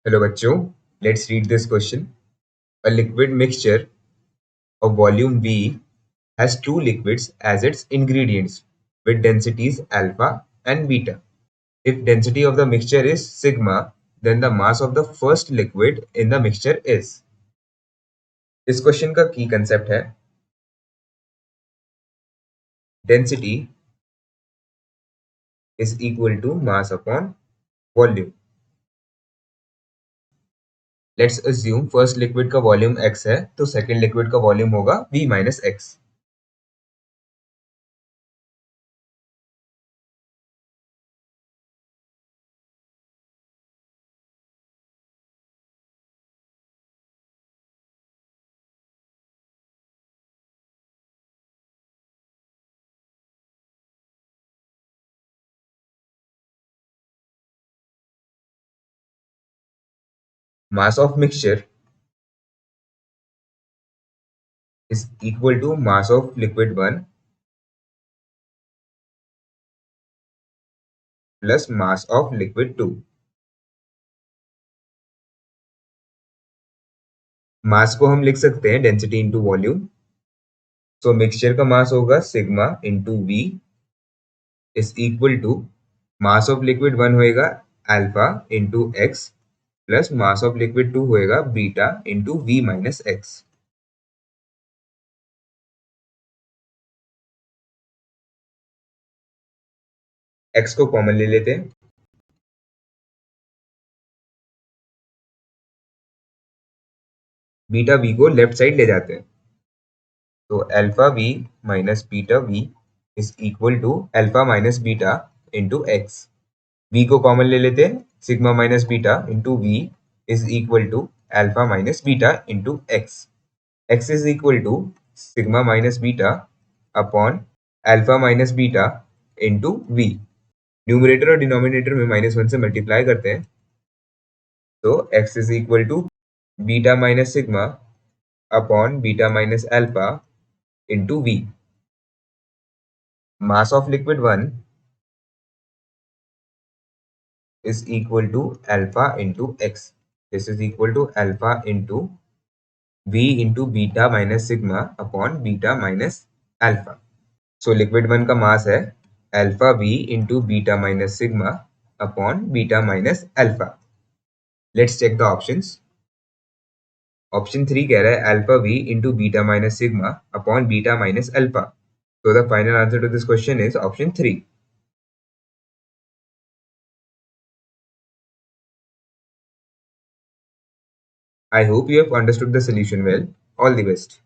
Hello बच्चों, let's read this question. A liquid mixture of volume V has two liquids as its ingredients with densities alpha and beta. If density of the mixture is sigma, then the mass of the first liquid in the mixture is. इस question का की concept है density is equal to mass upon volume. Let's assume first liquid का volume x है तो second liquid का volume होगा v minus x. Mass of mixture is equal to mass of liquid 1 plus mass of liquid 2. Mass को हम लिख सकते हैं density into volume. So mixture का मास होगा sigma into V is equal to mass of liquid 1 होएगा alpha into X plus mass of liquid 2 होएगा beta into V minus X. X को कॉमन ले लेते हैं. बीटा वी को left side ले जाते हैं. तो alpha V minus beta V is equal to alpha minus beta into x. V को कॉमन ले लेते हैं. Sigma minus beta into V is equal to alpha minus beta into X. X is equal to sigma minus beta upon alpha minus beta into V. Numerator और denominator में -1 से multiply करते हैं तो X is equal to beta minus sigma upon beta minus alpha into V. Mass of liquid 1 is equal to alpha into x. This is equal to alpha into v into beta minus sigma upon beta minus alpha. So liquid 1 का मास है alpha v into beta minus sigma upon beta minus alpha. Let's check the options. Option 3 कह रहा है alpha v into beta minus sigma upon beta minus alpha. So the final answer to this question is option 3. I hope you have understood the solution well. All the best.